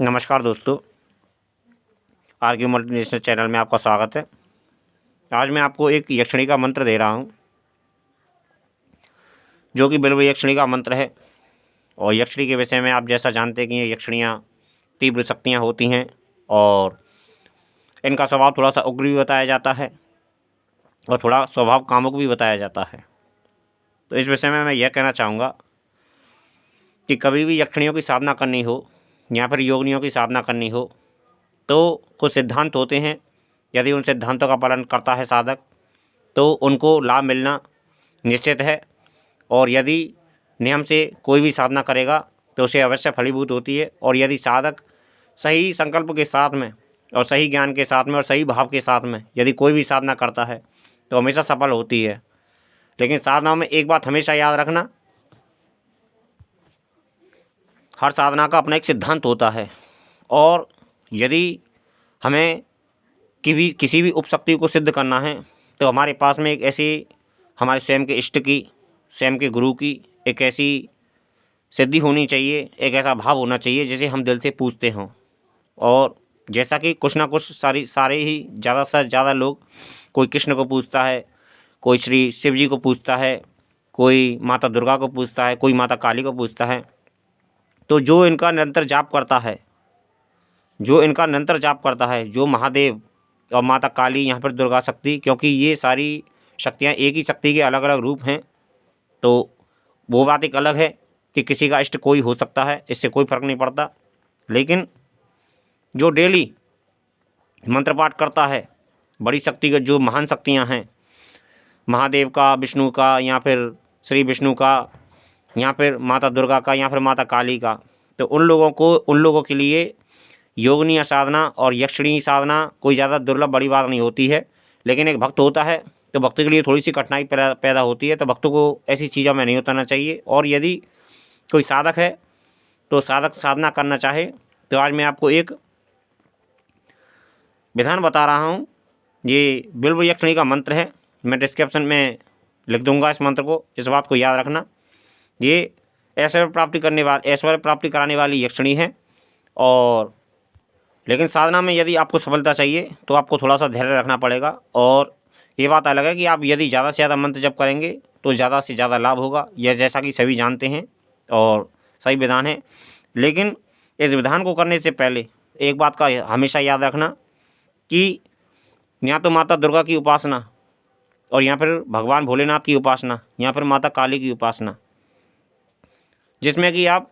नमस्कार दोस्तों, R K multinational channel में आपका स्वागत है। आज मैं आपको एक यक्षिणी का मंत्र दे रहा हूँ, जो कि बिल्व यक्षिणी का मंत्र है। और यक्षिणी के विषय में आप जैसा जानते हैं कि ये यक्षिणियाँ तीव्र शक्तियाँ होती हैं और इनका स्वभाव थोड़ा सा उग्र भी बताया जाता है और थोड़ा स्वभाव कामुक भी बताया जाता है। तो इस विषय में मैं यह कहना चाहूँगा कि कभी भी यक्षिणियों की साधना करनी हो या फिर योगिनियों की साधना करनी हो तो कुछ सिद्धांत होते हैं। यदि उन सिद्धांतों का पालन करता है साधक तो उनको लाभ मिलना निश्चित है। और यदि नियम से कोई भी साधना करेगा तो उसे अवश्य फलीभूत होती है। और यदि साधक सही संकल्प के साथ में और सही ज्ञान के साथ में और सही भाव के साथ में यदि कोई भी साधना करता है तो हमेशा सफल होती है। लेकिन साधनाओं में एक बात हमेशा याद रखना, हर साधना का अपना एक सिद्धांत होता है। और यदि हमें किसी भी उपशक्ति को सिद्ध करना है तो हमारे पास में एक ऐसी हमारे स्वयं के इष्ट की, स्वयं के गुरु की एक ऐसी सिद्धि होनी चाहिए, एक ऐसा भाव होना चाहिए जिसे हम दिल से पूजते हों। और जैसा कि कुछ ना कुछ सारे ही ज़्यादा से ज़्यादा लोग, कोई कृष्ण को पूजता है, कोई श्री शिव जी को पूजता है, कोई माता दुर्गा को पूजता है, कोई माता काली को पूजता है। तो जो इनका निरंतर जाप करता है, जो महादेव और माता काली, यहाँ पर दुर्गा शक्ति, क्योंकि ये सारी शक्तियाँ एक ही शक्ति के अलग अलग रूप हैं। तो वो बात एक अलग है कि किसी का इष्ट कोई हो सकता है, इससे कोई फ़र्क नहीं पड़ता। लेकिन जो डेली मंत्र पाठ करता है, बड़ी शक्ति के जो महान शक्तियाँ हैं, महादेव का, विष्णु का, या फिर श्री विष्णु का, या फिर माता दुर्गा का, या फिर माता काली का, तो उन लोगों के लिए योगिनी साधना और यक्षिणी साधना कोई ज़्यादा दुर्लभ बड़ी बात नहीं होती है। लेकिन एक भक्त होता है तो भक्त के लिए थोड़ी सी कठिनाई पैदा होती है, तो भक्तों को ऐसी चीज़ों में नहीं उतरना चाहिए। और यदि कोई साधक है तो साधक साधना करना चाहे तो आज मैं आपको एक विधान बता रहा हूँ। ये बिल्व यक्षिणी का मंत्र है, मैं डिस्क्रिप्शन में लिख दूँगा इस मंत्र को, इस बात को याद रखना। ये ऐश्वर्य प्राप्ति कराने वाली यक्षिणी है। और लेकिन साधना में यदि आपको सफलता चाहिए तो आपको थोड़ा सा धैर्य रखना पड़ेगा। और ये बात अलग है कि आप यदि ज़्यादा से ज़्यादा मंत्र जप करेंगे तो ज़्यादा से ज़्यादा लाभ होगा, यह जैसा कि सभी जानते हैं और सही विधान है। लेकिन इस विधान को करने से पहले एक बात का हमेशा याद रखना कि या तो माता दुर्गा की उपासना, और या फिर भगवान भोलेनाथ की उपासना, या फिर माता काली की उपासना, जिसमें कि आप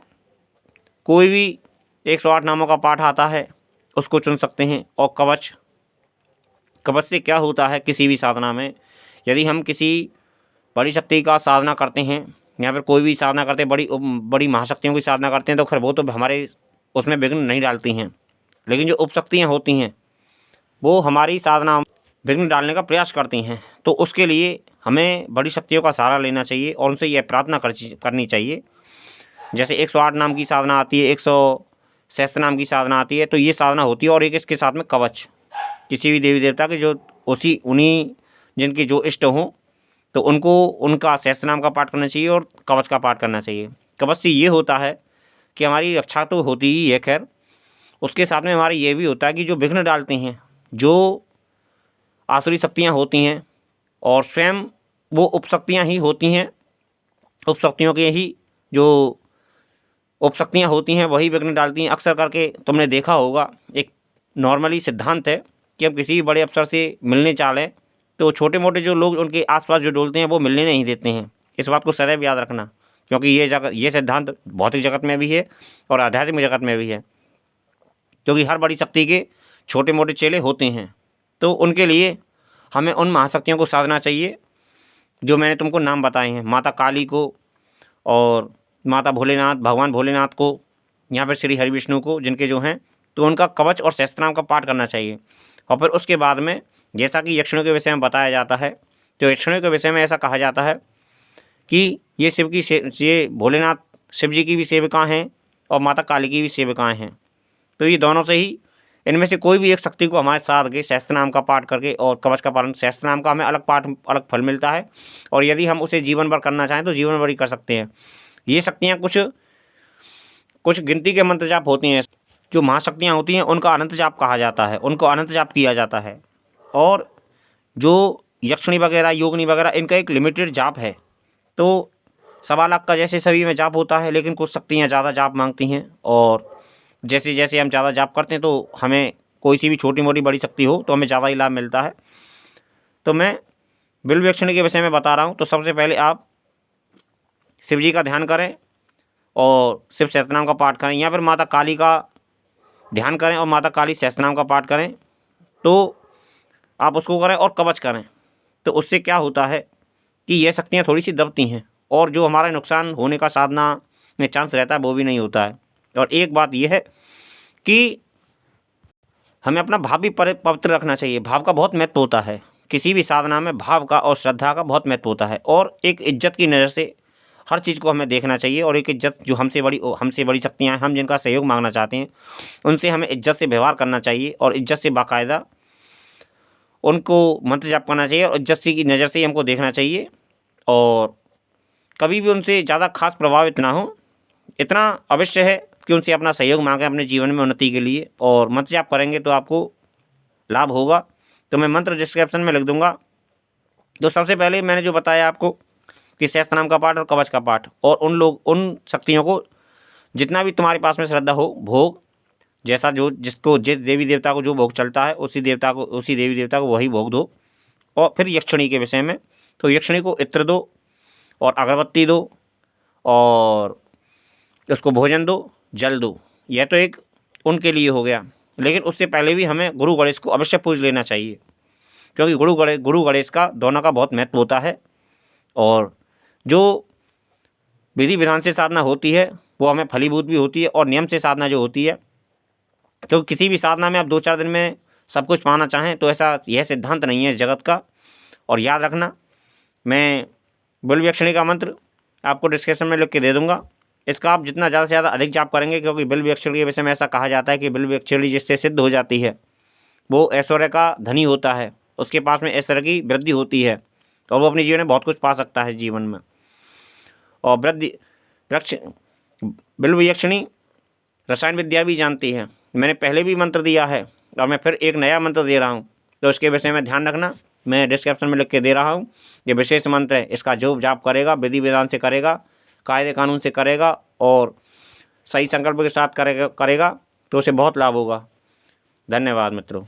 कोई भी 108 नामों का पाठ आता है उसको चुन सकते हैं। और कवच से क्या होता है, किसी भी साधना में यदि हम किसी बड़ी शक्ति का साधना करते हैं या फिर कोई भी साधना करते हैं, बड़ी महाशक्तियों की साधना करते हैं, तो खैर वो तो हमारे उसमें विघ्न नहीं डालती हैं। लेकिन जो उपशक्तियाँ होती हैं वो हमारी साधना विघ्न डालने का प्रयास करती हैं। तो उसके लिए हमें बड़ी शक्तियों का सहारा लेना चाहिए और उनसे यह प्रार्थना करनी चाहिए। जैसे 108 नाम की साधना आती है, 167 नाम की साधना आती है, तो ये साधना होती है। और एक इसके साथ में कवच, किसी भी देवी देवता के जो उन्हीं जिनके जो इष्ट हों तो उनका सहस्त्र नाम का पाठ करना चाहिए और कवच का पाठ करना चाहिए। कवच से ये होता है कि हमारी रक्षा तो होती ही है, खैर उसके साथ में हमारा ये भी होता है कि जो विघ्न डालते हैं, जो आसुरी शक्तियाँ होती हैं, और स्वयं वो उपशक्तियाँ ही होती हैं, उपशक्तियों के ही जो उपशक्तियाँ होती हैं वही विघ्न डालती हैं। अक्सर करके तुमने देखा होगा, एक नॉर्मली सिद्धांत है कि अब किसी भी बड़े अफसर से मिलने चालें तो छोटे मोटे जो लोग उनके आसपास जो डोलते हैं वो मिलने नहीं देते हैं। इस बात को सदैव याद रखना, क्योंकि ये सिद्धांत भौतिक जगत में भी है और आध्यात्मिक जगत में भी है। क्योंकि हर बड़ी शक्ति के छोटे मोटे चेले होते हैं, तो उनके लिए हमें उन महाशक्तियों को साधना चाहिए जो मैंने तुमको नाम बताए हैं, माता काली को और माता भोलेनाथ, भगवान भोलेनाथ को, यहाँ पर श्री हरि विष्णु को, जिनके जो हैं, तो उनका कवच और सहस्त्रनाम का पाठ करना चाहिए। और फिर उसके बाद में जैसा कि यक्षिणियों के विषय में बताया जाता है, तो यक्षिणियों के विषय में ऐसा कहा जाता है कि ये भोलेनाथ शिव जी की भी सेविका हैं और माता काली की भी सेविकाएँ हैं। तो ये दोनों से ही इनमें से कोई भी एक शक्ति को हमारे साथ के सहस्त्रनाम का पाठ करके और कवच का पालन, सहस्त्रनाम का हमें अलग पाठ अलग फल मिलता है। और यदि हम उसे जीवन भर करना चाहें तो जीवन भर ही कर सकते हैं। ये शक्तियाँ कुछ गिनती के मंत्र जाप होती हैं, जो महाशक्तियाँ होती हैं उनका अनंत जाप कहा जाता है, उनको अनंत जाप किया जाता है। और जो यक्षिणी वगैरह, योगिनी वगैरह, इनका एक लिमिटेड जाप है। तो 1.25 लाख का जैसे सभी में जाप होता है, लेकिन कुछ शक्तियाँ ज़्यादा जाप मांगती हैं। और जैसे जैसे हम ज़्यादा जाप करते हैं तो हमें कोई सी भी छोटी मोटी बड़ी शक्ति हो तो हमें ज़्यादा ही लाभ मिलता है। तो मैं बिल्व यक्षिणी के विषय में बता रहा हूँ। तो सबसे पहले आप शिव जी का ध्यान करें और शिव सहस्त्रनाम का पाठ करें, या फिर माता काली का ध्यान करें और माता काली सहस्त्रनाम का पाठ करें। तो आप उसको करें और कवच करें। तो उससे क्या होता है कि ये शक्तियाँ थोड़ी सी दबती हैं, और जो हमारा नुकसान होने का साधना में चांस रहता है वो भी नहीं होता है। और एक बात यह है कि हमें अपना भाव भी पवित्र रखना चाहिए। भाव का बहुत महत्व होता है, किसी भी साधना में भाव का और श्रद्धा का बहुत महत्व होता है। और एक इज्जत की नज़र से हर चीज़ को हमें देखना चाहिए। और एक इज्जत, जो हमसे बड़ी शक्तियाँ हैं, हम जिनका सहयोग मांगना चाहते हैं, उनसे हमें इज्जत से व्यवहार करना चाहिए और इज्जत से बाकायदा उनको मंत्र जाप करना चाहिए और इज्जत की नज़र से ही हमको देखना चाहिए। और कभी भी उनसे ज़्यादा खास प्रभावित ना हो, इतना अवश्य है कि उनसे अपना सहयोग मांगें अपने जीवन में उन्नति के लिए, और मंत्र जाप करेंगे तो आपको लाभ होगा। तो मैं मंत्र डिस्क्रिप्शन में लिख दूंगा। तो सबसे पहले मैंने जो बताया आपको कि सहस्त्रनाम का पाठ और कवच का पाठ, और उन शक्तियों को जितना भी तुम्हारे पास में श्रद्धा हो, भोग जैसा जिस देवी देवता को जो भोग चलता है उसी देवी देवता को वही भोग दो। और फिर यक्षिणी के विषय में, तो यक्षिणी को इत्र दो और अगरबत्ती दो और उसको भोजन दो, जल दो। यह तो एक उनके लिए हो गया। लेकिन उससे पहले भी हमें गुरु गणेश को अवश्य पूज लेना चाहिए, क्योंकि गुरु गणेश का दोनों का बहुत महत्व होता है। और जो विधि विधान से साधना होती है वो हमें फलीभूत भी होती है, और नियम से साधना जो होती है, क्योंकि किसी भी साधना में आप 2-4 दिन में सब कुछ पाना चाहें तो ऐसा यह सिद्धांत नहीं है इस जगत का। और याद रखना, मैं बिल्व यक्षिणी का मंत्र आपको डिस्क्रिप्शन में लिख के दे दूंगा। इसका आप जितना ज़्यादा से ज़्यादा अधिक जाप करेंगे, क्योंकि बिल्व यक्षिणी के विषय में ऐसा कहा जाता है कि बिल्व यक्षिणी जिससे सिद्ध हो जाती है वो ऐश्वर्य का धनी होता है, उसके पास में ऐश्वर्य की वृद्धि होती है, तो वो अपने जीवन में बहुत कुछ पा सकता है जीवन में। और बिल्व यक्षिणी रसायन विद्या भी जानती है। मैंने पहले भी मंत्र दिया है और मैं फिर एक नया मंत्र दे रहा हूँ, तो उसके विषय में ध्यान रखना। मैं डिस्क्रिप्शन में लिख के दे रहा हूँ। ये विशेष मंत्र है, इसका जो जाप करेगा विधि विधान से करेगा, कायदे कानून से करेगा और सही संकल्प के साथ करेगा तो उसे बहुत लाभ होगा। धन्यवाद मित्रों।